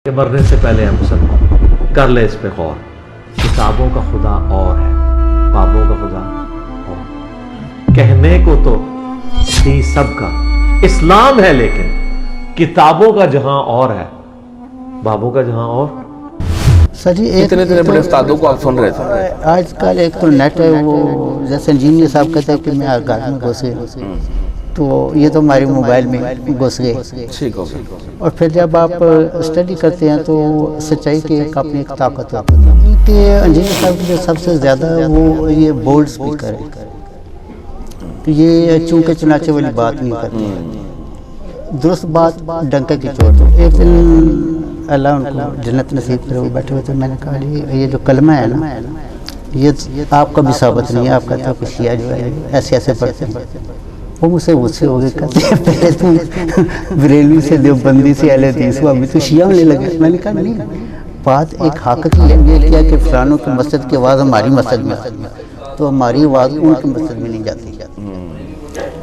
کہ مرنے سے پہلے ہم سب کر لے اس پہ غور. کتابوں کا خدا اور ہے، بابوں کا خدا اور. کہنے کو تو تھی سب کا اسلام ہے، لیکن کتابوں کا جہاں اور ہے، بابوں کا جہاں اور. سر جی اتنے بڑے استادوں کو آپ سن رہے تھے. آج کل ایک تو نیٹ ہے، وہ جیسے انجینئر صاحب کہتے ہیں کہ میں گھر میں گھس گئے، تو یہ تو ہماری موبائل میں گھس گئے. ٹھیک ہو گیا. اور پھر جب آپ اسٹڈی کرتے ہیں تو سچائی کی ایک اپنی ایک طاقت ہوتی ہے کہ انجینئر صاحب کی جو سب سے زیادہ وہ یہ بولڈ اسپیکر ہے. تو یہ چونکہ چنانچہ والی بات نہیں کرتے، درست بات ڈنکے کی چوٹ. ایک دن اللہ ان کو جنت نصیب کرے، وہ بیٹھے ہوئے تھے، میں نے کہا یہ جو کلمہ ہے نا، یہ آپ کا بھی ثابت نہیں ہے. آپ کہتے ہو کہ شیعہ جو ہے ایسے ایسے پڑھتے ہیں. وہ مجھ سے غصے ہو گئے، کہتے ہیں پہلے تو بریلوی سے دیوبندی سے اہل حدیث ہوا، ابھی تو شیعہ ہونے لگے. میں نے کہا نہیں، بات ایک حق کی ہے. یہ کیا کہ فلانوں کی مسجد کی آواز ہماری مسجد میں آتی ہے، تو ہماری آواز ان کی مسجد میں نہیں جاتی.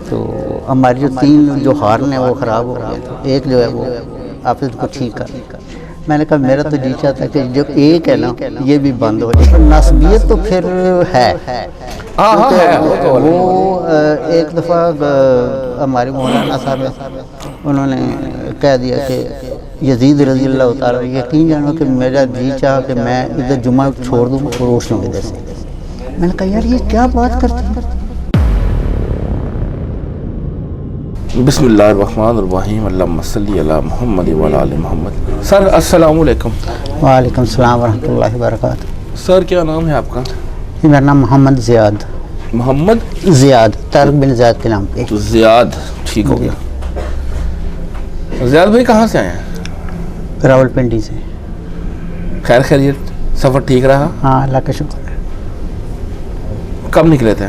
تو ہماری جو تین جو ہارن ہیں وہ خراب ہو گئے، تو ایک جو ہے وہ آپ اس کو ٹھیک کر. میں نے کہا میرا تو جی چاہتا ہے کہ جو ایک ہے نا یہ بھی بند ہو جائے. نسبیت تو پھر ہے، وہ ایک دفعہ ہمارے مولانا صاحب انہوں نے کہہ دیا کہ یزید رضی اللہ تعالیٰ، یقین جانو کہ میرا جی چاہا کہ میں ادھر جمعہ چھوڑ دوں روشنوں کی وجہ سے. میں نے کہا یار یہ کیا بات کرتے ہیں. بسم اللہ الرحمن الرحیم، اللہم صلی علی محمد وعلی آل محمد. سر السلام علیکم. وعلیکم السلام ورحمۃ اللہ وبرکاتہ. سر کیا نام ہے آپ کا؟ میرا نام محمد زیاد. محمد زیاد، طارق بن زیاد کے نام پہ. تو زیاد ٹھیک ہو گیا. زیاد بھائی کہاں سے آئے ہیں؟ راول پنڈی سے. خیر خیریت، سفر ٹھیک رہا؟ ہاں اللہ کا شکر ہے. کب نکلے تھے؟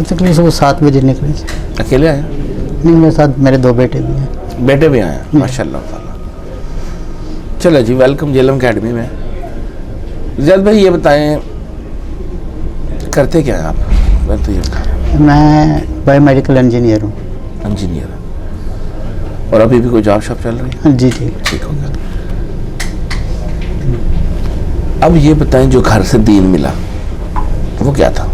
تقریباً صبح 7 بجے نکلے تھے. اکیلے آئے؟ نہیں، میرے ساتھ میرے 2 بیٹے بھی ہیں. بیٹے بھی آئے ہیں، ماشاء اللہ تعالیٰ. چلو جی، ویلکم جیلم اکیڈمی میں. زیاد بھائی یہ بتائیں کرتے کیا ہیں آپ؟ میں تو یہ بتائیں. میں بایو میڈیکل انجینئر ہوں. انجینئر. اور ابھی بھی کوئی جاب شاپ چل رہی ہے؟ جی جی. ٹھیک ہو گیا. اب یہ بتائیں جو گھر سے دین ملا وہ کیا تھا؟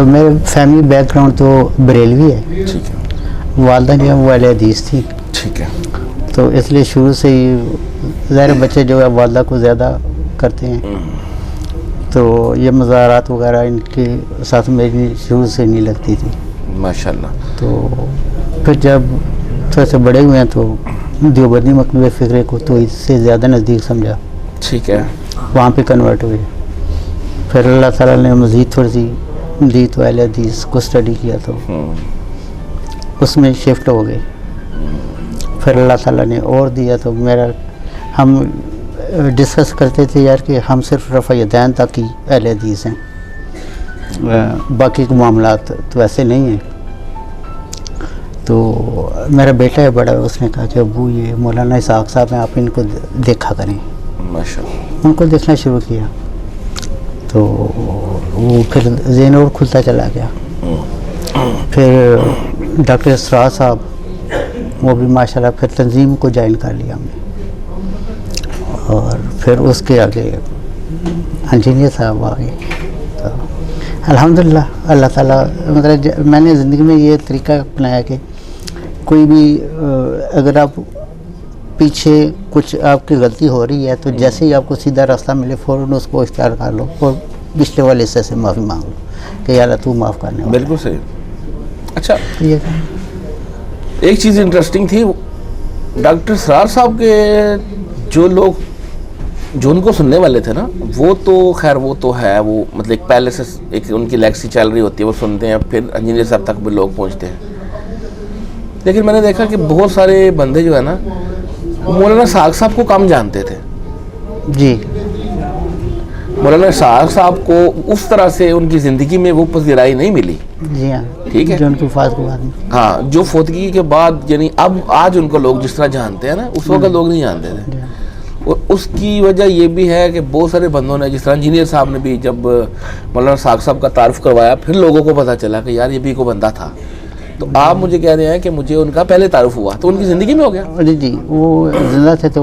میرے فیملی بیک گراؤنڈ تو بریلوی ہے. ٹھیک ہے. والدہ جو ہے وہ اہل حدیث تھی. ٹھیک ہے. تو اس لیے شروع سے ہی ظاہر بچے جو ہے والدہ کو زیادہ کرتے ہیں، تو یہ مزارات وغیرہ ان کے ساتھ میری شروع سے نہیں لگتی تھی. ماشاء اللہ. تو پھر جب تھوڑے سے بڑے ہوئے ہیں تو دیوبندی مکتبہ فکرے کو تو اس سے زیادہ نزدیک سمجھا. ٹھیک ہے. وہاں پہ کنورٹ ہوئے. پھر اللہ تعالیٰ نے مزید تھوڑی سی دی تو اہل حدیث کو اسٹڈی کیا تو اس میں شفٹ ہو گئے. پھر اللہ تعالیٰ نے اور دیا تو ہم ڈسکس کرتے تھے یار کہ ہم صرف رفع یدین تک ہی اہل حدیث ہیں، باقی کے معاملات تو ایسے نہیں ہیں. تو میرا بیٹا ہے بڑا، اس نے کہا کہ ابو یہ مولانا اسحاق صاحب ہیں، آپ ان کو دیکھا کریں. ماشاءاللہ. ان کو دیکھنا شروع کیا تو وہ پھر ذہن اور کھلتا چلا گیا. پھر ڈاکٹر اسرار صاحب وہ بھی ماشاءاللہ پھر تنظیم کو جوائن کر لیا ہم نے. اور پھر اس کے آگے انجینئر صاحب آ گئے. تو الحمدللہ اللہ تعالیٰ مطلب میں نے زندگی میں یہ طریقہ اپنایا کہ کوئی بھی اگر آپ پیچھے کچھ آپ کی غلطی ہو رہی ہے تو جیسے ہی آپ کو سیدھا راستہ ملے فوراً اس کو اختیار کر لو اور پچھلے والے حصے سے معافی مانگ لو کہ یار تو معاف کرنے والا. بالکل صحیح. اچھا یہ ایک چیز انٹرسٹنگ تھی، ڈاکٹر اسرار صاحب کے جو لوگ جو ان کو سننے والے تھے نا، وہ تو خیر وہ تو ہے، وہ مطلب ایک پہلے سے ایک ان کی لیکسی چل رہی ہوتی ہے، وہ سنتے ہیں، پھر انجینئر صاحب تک بھی لوگ پہنچتے ہیں. لیکن میں نے دیکھا کہ بہت سارے بندے جو ہے نا مولانا اسحاق صاحب کو کم جانتے تھے. جی. مولانا اسحاق صاحب کو اس طرح سے ان کی زندگی میں وہ پذیرائی نہیں ملی. جی ہاں. ٹھیک ہے. جو ان کی وفات کے بعد میں، ہاں، جو فوتگی کے بعد یعنی اب آج ان کو لوگ جس طرح جانتے ہیں نا، اس وقت لوگ نہیں جانتے تھے. اور اس کی وجہ یہ بھی ہے کہ بہت سارے بندوں نے، جس طرح انجینئر صاحب نے بھی جب مولانا اسحاق صاحب کا تعارف کروایا، پھر لوگوں کو پتہ چلا کہ یار یہ بھی کوئی بندہ تھا تو آپ مجھے کہہ رہے ہیں کہ مجھے ان کا پہلے تعارف ہوا تو ان کی زندگی میں ہو گیا؟ جی وہ زندہ تھے تو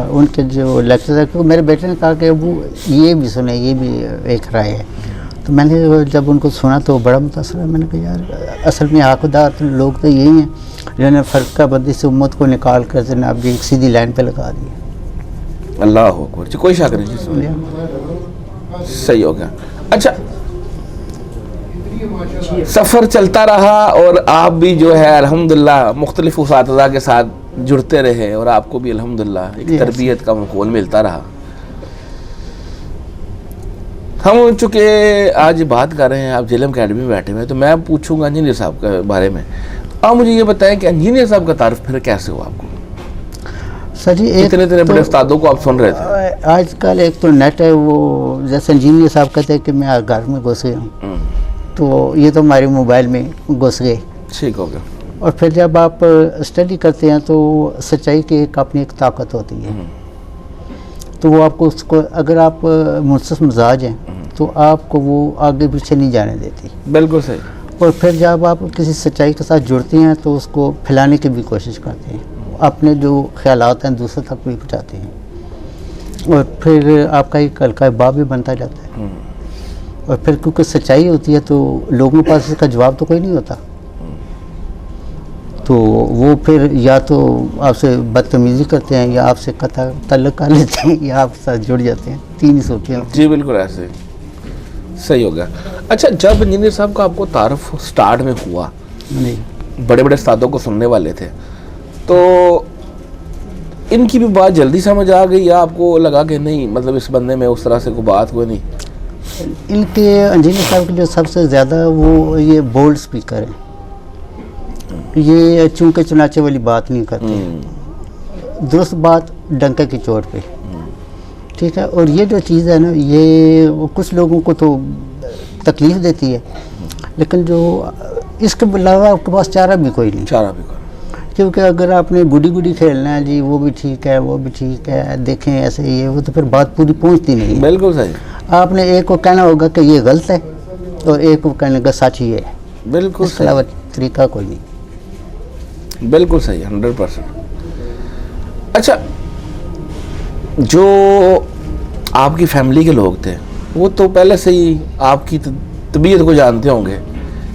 ان کے جو لیکچر تھے میرے بیٹے نے کہا کہ ابو یہ بھی سنے، یہ بھی ایک رائے ہے. تو میں نے جب ان کو سنا تو بڑا متاثر ہے. میں نے کہا یار اصل میں حقدار لوگ تو یہی ہیں جنہوں نے فرقہ بندی سے امت کو نکال کر جناب جی ایک سیدھی لائن پہ لگا دی. اللہ اکبر. کوئی شک نہیں جی، صحیح ہو گیا. اچھا سفر چلتا رہا اور آپ بھی جو ہے الحمدللہ مختلف اساتذہ کے ساتھ جڑتے رہے اور آپ کو بھی الحمدللہ ایک تربیت کا ماحول ملتا رہا. ہم چونکہ آج بات کر رہے ہیں آپ جیلم اکیڈمی میں بیٹھے ہوئے ہیں تو میں پوچھوں گا انجینئر صاحب کے بارے میں. آپ مجھے یہ بتائیں کہ انجینئر صاحب کا تعارف پھر کیسے ہوا آپ کو؟ سر جی اتنے بڑے استادوں کو آپ سن رہے تھے. آج کل ایک تو نیٹ ہے، وہ جیسے انجینئر صاحب کہتے ہیں کہ میں گھر میں گھس گیا ہوں، تو یہ تو ہمارے موبائل میں گھس گئے. ٹھیک ہو گیا. اور پھر جب آپ اسٹڈی کرتے ہیں تو سچائی کی ایک اپنی ایک طاقت ہوتی ہے، تو وہ آپ کو اس کو اگر آپ منصف مزاج ہیں تو آپ کو وہ آگے پیچھے نہیں جانے دیتی. بالکل صحیح. اور پھر جب آپ کسی سچائی کے ساتھ جڑتے ہیں تو اس کو پھیلانے کی بھی کوشش کرتے ہیں، اپنے جو خیالات ہیں دوسرے تک بھی پہنچاتے ہیں، اور پھر آپ کا ایک ہلکا باب بھی بنتا جاتا ہے. اور پھر کیونکہ سچائی ہوتی ہے تو لوگوں کے پاس اس کا جواب تو کوئی نہیں ہوتا، تو وہ پھر یا تو آپ سے بدتمیزی کرتے ہیں یا آپ سے قطع تعلق کر لیتے ہیں یا آپ ساتھ جڑ جاتے ہیں. تین ہی صورتیں ہیں. جی بالکل ایسے. صحیح ہو گیا. اچھا جب انجینئر صاحب کا آپ کو تعارف سٹارٹ میں ہوا، بڑے بڑے استادوں کو سننے والے تھے، تو ان کی بھی بات جلدی سمجھ آ گئی یا آپ کو لگا کہ نہیں مطلب اس بندے میں اس طرح سے کوئی بات ہوئی نہیں؟ ان کے انجینئر صاحب کے جو سب سے زیادہ وہ یہ بولڈ سپیکر ہیں، یہ چونکہ چنانچہ والی بات نہیں کرتے، درست بات ڈنکے کی چوٹ پہ. ٹھیک ہے. اور یہ جو چیز ہے نا یہ کچھ لوگوں کو تو تکلیف دیتی ہے، لیکن جو اس کے علاوہ آپ کے پاس چارہ بھی کوئی نہیں. چارہ بھی کوئی. کیونکہ اگر آپ نے گڈی گڈی کھیلنا ہے جی وہ بھی ٹھیک ہے وہ بھی ٹھیک ہے دیکھیں ایسے یہ وہ، تو پھر بات پوری پہنچتی نہیں. بالکل صحیح. آپ نے ایک کو کہنا ہوگا کہ یہ غلط ہے اور ایک کو کہنے کا سچ یہ ہے. بالکل اس کے علاوہ طریقہ کوئی نہیں. بالکل صحیح 100%. اچھا جو آپ کی فیملی کے لوگ تھے وہ تو پہلے سے ہی آپ کی طبیعت کو جانتے ہوں گے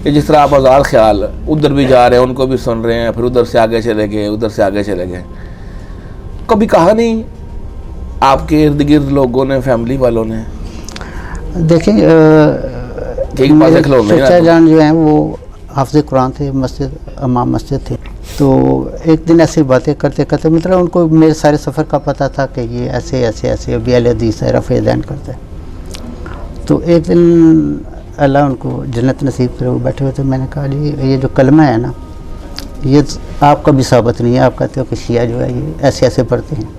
کہ جس طرح آپ آزاد خیال ادھر بھی جا رہے ہیں ان کو بھی سن رہے ہیں، پھر ادھر سے آگے چلے گئے ادھر سے آگے چلے گئے. کبھی کہا نہیں آپ کے ارد گرد لوگوں نے فیملی والوں نے؟ دیکھیں میرے چچا جان جو ہیں وہ حافظ قرآن تھے، مسجد امام مسجد تھے، تو ایک دن ایسی باتیں کرتے کرتے مطلب ان کو میرے سارے سفر کا پتہ تھا کہ یہ ایسے ایسے ایسے ابھی اہل حدیث ہے، رفع دین کرتا ہے. تو ایک دن اللہ ان کو جنت نصیب کرے وہ بیٹھے ہوئے تھے. میں نے کہا جی یہ جو کلمہ ہے نا یہ آپ کا بھی ثابت نہیں ہے، آپ کہتے ہو کہ شیعہ جو ہے یہ ایسے ایسے پڑھتے ہیں.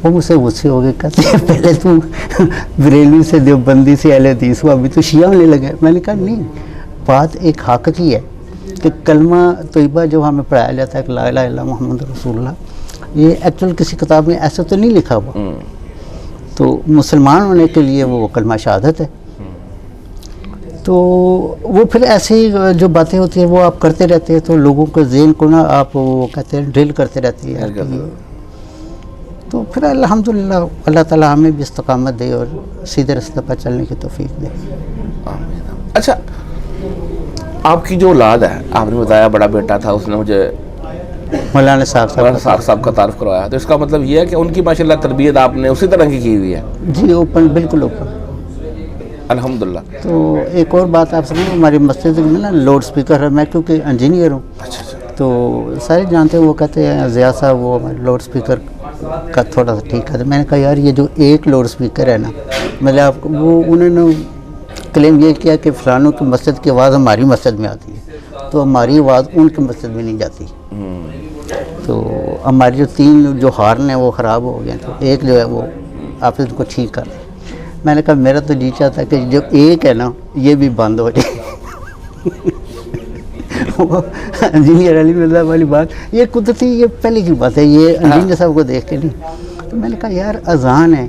وہ مجھ سے غصے ہو گئے، کہتے ہیں پہلے تو بریلوی سے دیوبندی سے اہل حدیث ہوا ابھی تو شیعہ ہونے لگا. میں نے کہا نہیں، بات ایک حق کی ہے کہ کلمہ طیبہ جو ہمیں پڑھایا جاتا ہے کہ لا الہ الا اللہ محمد رسول اللہ، یہ ایکچوئل کسی کتاب میں ایسا تو نہیں لکھا ہوا. تو مسلمان ہونے کے لیے وہ کلمہ شہادت ہے. تو وہ پھر ایسی جو باتیں ہوتی ہیں وہ آپ کرتے رہتے ہیں تو لوگوں کے ذہن کو نا آپ وہ کہتے ہیں ڈرل کرتے رہتے ہیں. تو پھر الحمدللہ اللہ تعالیٰ ہمیں بھی استقامت دے اور سیدھے راستے پر چلنے کی توفیق دے. اچھا آپ کی جو اولاد ہے، آپ نے بتایا بڑا بیٹا تھا، اس نے مجھے مولانا صاحب کا تعارف کروایا، تو اس کا مطلب یہ ہے کہ ان کی ماشاءاللہ تربیت آپ نے اسی طرح کی ہوئی ہے؟ جی اوپن، بالکل اوپن الحمدللہ. تو ایک اور بات آپ سنیں، ہماری مسجد میں نا لاؤڈ اسپیکر ہے، میں کیونکہ انجینئر ہوں. اچھا. تو سارے جانتے ہیں، وہ کہتے ہیں ضیاء صاحب وہ لاؤڈ اسپیکر کا تھوڑا سا ٹھیک ہے. میں نے کہا یار یہ جو ایک لاؤڈ اسپیکر ہے نا، مطلب آپ کو وہ انہوں نے کلیم یہ کیا کہ فلانوں کی مسجد کی آواز ہماری مسجد میں آتی ہے تو ہماری آواز ان کی مسجد میں نہیں جاتی. تو ہماری جو 3 جو ہارن ہیں وہ خراب ہو گئے، تو ایک جو ہے وہ آپ اس کو ٹھیک کر دیں. میں نے کہا میرا تو جی چاہتا ہے کہ جو ایک ہے نا یہ بھی بند ہو جائے. انجینئر علی مرزا والی بات یہ قدرتی، یہ پہلے کی بات ہے، یہ انجینئر صاحب کو دیکھ کے نہیں. تو میں نے کہا یار اذان ہے،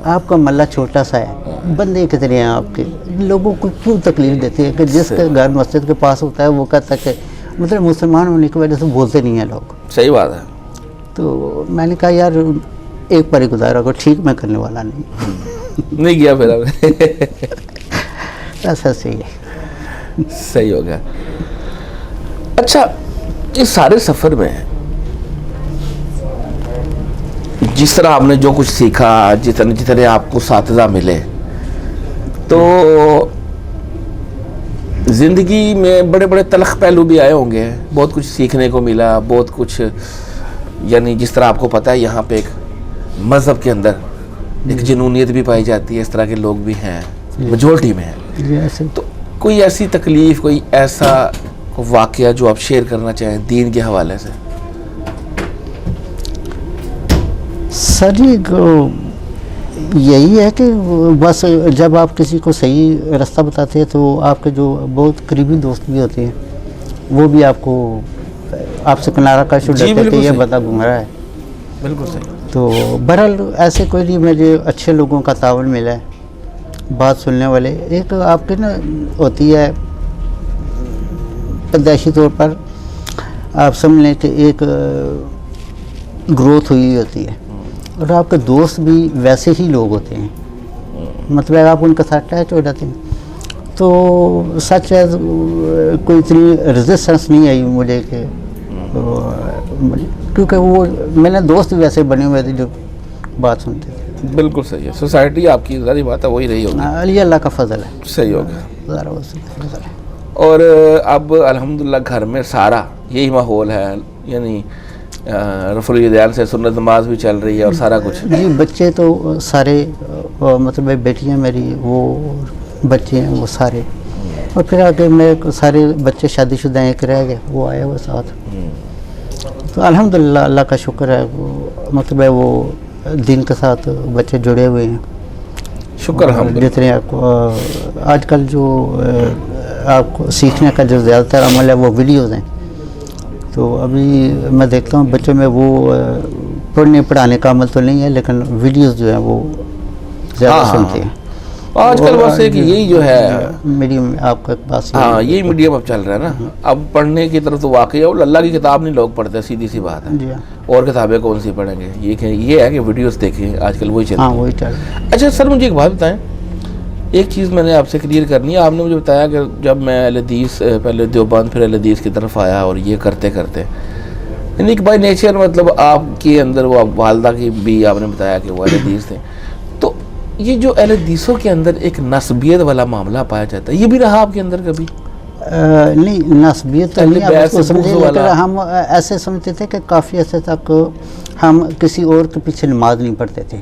آپ کا محلہ چھوٹا سا ہے، بندے کتنے ہیں آپ کے، لوگوں کو کیوں تکلیف دیتے ہیں کہ جس کا گھر مسجد کے پاس ہوتا ہے وہ کہتا ہے کہ مطلب مسلمان ہونے کی وجہ سے بولتے نہیں ہیں لوگ. صحیح بات ہے. تو میں نے کہا یار ایک بار ہی گزارا کو, ٹھیک میں کرنے والا نہیں کیا پھر آپ نے. ایسا صحیح ہے. صحیح ہو گیا. اچھا اس سارے سفر میں جس طرح آپ نے جو کچھ سیکھا, جتنے آپ کو اساتذہ ملے, تو زندگی میں بڑے بڑے تلخ پہلو بھی آئے ہوں گے, بہت کچھ سیکھنے کو ملا, بہت کچھ, یعنی جس طرح آپ کو پتہ ہے یہاں پہ ایک مذہب کے اندر ایک جنونیت بھی پائی جاتی ہے, اس طرح کے لوگ بھی ہیں, میجورٹی میں ہیں. تو کوئی ایسی تکلیف, کوئی ایسا واقعہ جو آپ شیئر کرنا چاہیں دین کے حوالے سے؟ سر جی یہی ہے کہ بس جب آپ کسی کو صحیح راستہ بتاتے ہیں تو آپ کے جو بہت قریبی دوست بھی ہوتے ہیں وہ بھی آپ کو آپ سے کنارہ کش ڈرتے ہیں کہ یہ بندہ گمراہ ہے. بالکل صحیح. تو بہرحال ایسے کوئی نہیں, مجھے اچھے لوگوں کا تعاون ملا ہے, بات سننے والے. ایک آپ کے نا ہوتی ہے پیدائشی طور پر آپ سمجھ لیں کہ ایک گروتھ ہوئی ہوتی ہے, اور آپ کے دوست بھی ویسے ہی لوگ ہوتے ہیں, مطلب آپ ان کے ساتھ اٹیچ ہو جاتے ہیں. تو سچ ہے کوئی اتنی ریزسٹنس نہیں آئی مجھے کہ, کیونکہ وہ میں نے دوست ویسے بنے ہوئے تھے جو بات سنتے تھے. بالکل صحیح ہے. سوسائٹی آپ کی ظاہری بات ہے وہی رہی ہوگی. یہ اللہ کا فضل ہے. صحیح ہو گیا. ذرا اس کا فضل ہے. اور اب الحمدللہ گھر میں سارا یہی ماحول ہے, یعنی رفع الیدین سے سنت نماز بھی چل رہی ہے اور سارا کچھ. جی بچے تو سارے, مطلب بیٹیاں میری وہ بچے ہیں وہ سارے, اور پھر آگے میں سارے بچے شادی شدہ ایک رہ گئے, وہ آئے وہ ساتھ. تو الحمدللہ اللہ کا شکر ہے, مطلب وہ دین کے ساتھ بچے جڑے ہوئے ہیں. شکر الحمدللہ. جتنے آپ کو آج کل جو آپ کو سیکھنے کا جو زیادہ تر عمل ہے وہ ویڈیوز ہیں. تو ابھی میں دیکھتا ہوں بچوں میں وہ پڑھنے پڑھانے کا عمل تو نہیں ہے, لیکن ویڈیوز جو ہیں وہ زیادہ سنتے ہیں. آج کل بس ایک یہی جو ہے میڈیم آپ کا پاس, ہاں یہی میڈیم اب چل رہا ہے نا. اب پڑھنے کی طرف تو واقعی ہے, اللہ کی کتاب نہیں لوگ پڑھتے, سیدھی سی بات ہے. اور کتابیں کون سی پڑھیں گے, یہ ہے کہ ویڈیوز دیکھیں, آج کل وہی چل رہا ہے. وہی چل رہا ہے. اچھا سر مجھے ایک بات بتائیں, ایک چیز میں نے آپ سے کلیئر کرنی ہے. آپ نے مجھے بتایا کہ جب میں اہل حدیث, پہلے دیوبند پھر اہل حدیث کی طرف آیا, اور یہ کرتے کرتے یعنی کہ بائی نیچر مطلب آپ کے اندر وہ والدہ کی بھی آپ نے بتایا کہ وہ اہل حدیث تھے, تو یہ جو اہل حدیثوں کے اندر ایک نسبیت والا معاملہ پایا جاتا ہے, یہ بھی رہا آپ کے اندر کبھی؟ نہیں نسبیت تو نہیں, آپ اس کو سمجھے, لیکن ہم ایسے سمجھتے تھے کہ کافی عرصے تک ہم کسی اور کے پیچھے نماز نہیں پڑھتے تھے.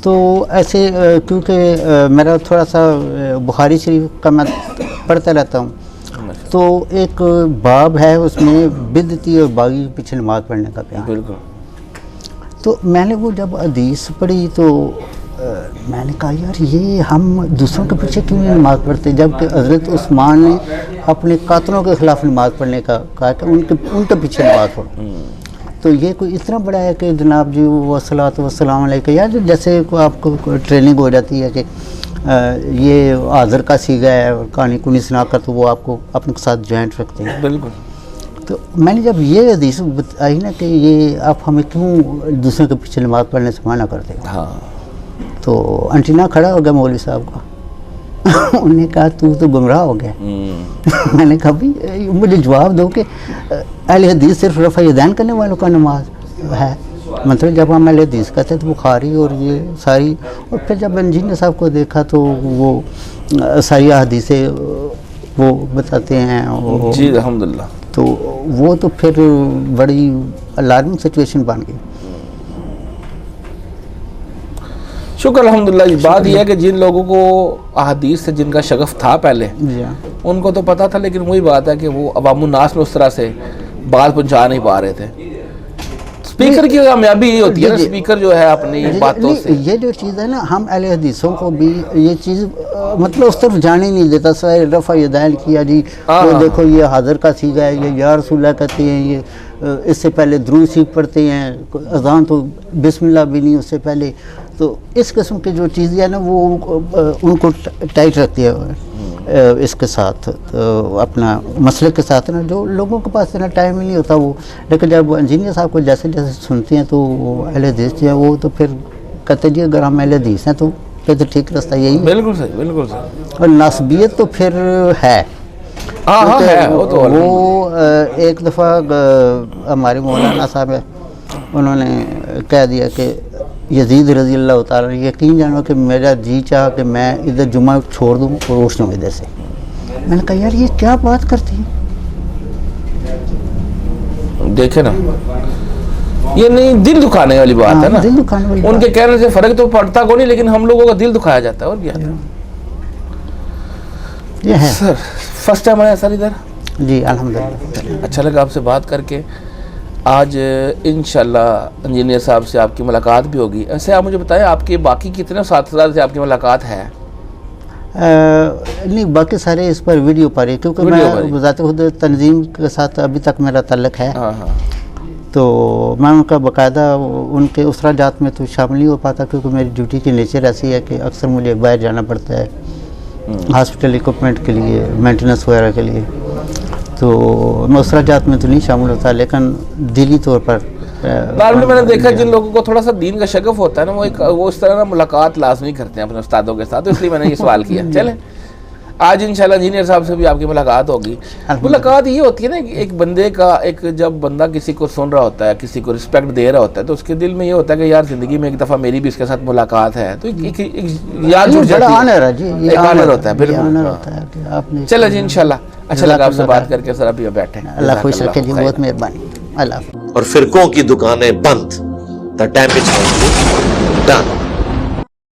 تو ایسے کیونکہ میرا تھوڑا سا بخاری شریف کا میں پڑھتا رہتا ہوں, تو ایک باب ہے اس میں بدعتی اور باغی کے پیچھے نماز پڑھنے کا بیان. بالکل. تو میں نے وہ جب حدیث پڑھی تو میں نے کہا یار یہ ہم دوسروں کے پیچھے کیوں نہیں نماز پڑھتے, جبکہ حضرت عثمان نے اپنے قاتلوں کے خلاف نماز پڑھنے کا کہا کہ ان کے پیچھے نماز پڑھو. تو یہ کوئی اتنا بڑا ہے کہ جناب جی والصلاۃ والسلام علیکم, یا جو جیسے آپ کو ٹریننگ ہو جاتی ہے کہ یہ حاضر کا سیگا ہے, کہانی کنی سنا کر تو وہ آپ کو اپنے ساتھ جوائنٹ رکھتے ہیں. بالکل. تو میں نے جب یہ حدیث آئی نا کہ یہ آپ ہمیں کیوں دوسرے کے پیچھے نماز پڑھنے سے منع کرتے ہیں, ہاں, تو انٹینا کھڑا ہو گیا مولوی صاحب کا. انہوں نے کہا تو گمراہ ہو گیا. میں نے کہا بھائی مجھے جواب دو کہ اہل حدیث صرف رفع یدین کرنے والوں کا نماز ہے, مطلب جب ہم اہل حدیث کہتے ہیں تو بخاری اور یہ ساری, اور پھر جب انجینئر صاحب کو دیکھا تو وہ ساری حدیثیں وہ بتاتے ہیں. جی الحمدللہ. تو وہ تو پھر بڑی الارمنگ سچویشن بن گئی. شکر الحمدللہ. بات یہ ہے کہ جن لوگوں کو احادیث سے جن کا شغف تھا پہلے, ان کو تو پتہ تھا, لیکن وہی بات ہے کہ وہ عوام الناس میں اس طرح سے بات پہنچا نہیں پا رہے تھے. اسپیکر کی کامیابی یہ ہوتی ہے نا, اسپیکر جو ہے اپنی باتوں سے, یہ جو چیز ہے نا, ہم اہل حدیثوں کو بھی یہ چیز مطلب اس طرف جانے ہی نہیں دیتا. سوائے رفع یدین کیا جی, وہ دیکھو یہ حاضر کا سیگا ہے, یہ یا رسول اللہ کہتے ہیں, یہ اس سے پہلے درود شریف پڑھتے ہیں, اذان تو بسم اللہ بھی نہیں اس سے پہلے. تو اس قسم کی جو چیزیں ہیں نا وہ ان کو ٹائٹ رکھتی ہے. اس کے ساتھ اپنا مسئلے کے ساتھ نا، جو لوگوں کے پاس اتنا ٹائم ہی نہیں ہوتا وہ، لیکن جب انجینئر صاحب کو جیسے جیسے سنتے ہیں تو اہل حدیث جو ہے وہ تو پھر کہتے جی اگر ہم اہل حدیث ہیں تو پھر تو ٹھیک راستہ یہی ہے. بالکل صحیح، بالکل صحیح. اور ناسبیت تو پھر ہے. ہاں ہے وہ ایک دفعہ ہمارے مولانا صاحب ہیں، انہوں نے کہہ دیا کہ یزید رضی اللہ تعالیٰ، یقین جانو کہ میرا جی چاہا کہ میں ادھر جمعہ چھوڑ دوں اور روشنوں ادھر سے. میں نے کہا یار یہ کیا بات کرتی ہیں. دیکھیں نا، یہ نہیں دل دکھانے والی بات ہے نا. دل دکھانے والی ان کے کہنے سے فرق تو پڑتا کو نہیں، لیکن ہم لوگوں کا دل دکھایا جاتا ہے. اور کیا یہ ہے. سر فرسٹ ٹائم آیا سر ادھر؟ جی الحمدللہ. اچھا لگا آپ سے بات کر کے. آج انشاءاللہ انجینئر صاحب سے آپ کی ملاقات بھی ہوگی. ایسے آپ مجھے بتائیں آپ کے باقی کتنے اساتذہ سے آپ کی ملاقات ہے؟ نہیں باقی سارے اس پر ویڈیو پر ہے، کیونکہ میں ذات خود تنظیم کے ساتھ ابھی تک میرا تعلق ہے. ہاں ہاں. تو میں ان کا باقاعدہ ان کے اخراجات میں تو شامل نہیں ہو پاتا، کیونکہ میری ڈیوٹی کی نیچر ایسی ہے کہ اکثر مجھے باہر جانا پڑتا ہے ہاسپٹل اکوپمنٹ کے لیے، مینٹیننس وغیرہ کے لیے. تو میں اخراجات میں تو نہیں شامل ہوتا، لیکن دلی طور پر میں نے دیکھا جن لوگوں کو تھوڑا سا دین کا شغف ہوتا ہے نا، وہ اس طرح نا ملاقات لازمی کرتے ہیں اپنے استادوں کے ساتھ. اس لیے میں نے یہ سوال کیا. چلیں آج انشاءاللہ انجینئر صاحب سے بھی آپ کی ملاقات ہوگی. ملاقات یہ ہوتی ہے نا کہ ایک بندے کا، ایک جب بندہ کسی کو سن رہا ہوتا ہے، کسی کو رسپیکٹ دے رہا ہوتا ہے، تو اس کے دل میں یہ ہوتا ہے کہ یار زندگی میں ایک دفعہ میری بھی اس کے ساتھ ملاقات ہے، تو ایک یاد جڑ جاتی ہے. ایک آنر ہوتا ہے. بالکل. چلیں جی انشاءاللہ اچھا لگا آپ سے بات کر کے. سر ابھی بیٹھے. اللہ خوش رکھے جی، بہت مہربانی. اللہ. اور فرقوں کی دکانیں بند. The damage control done.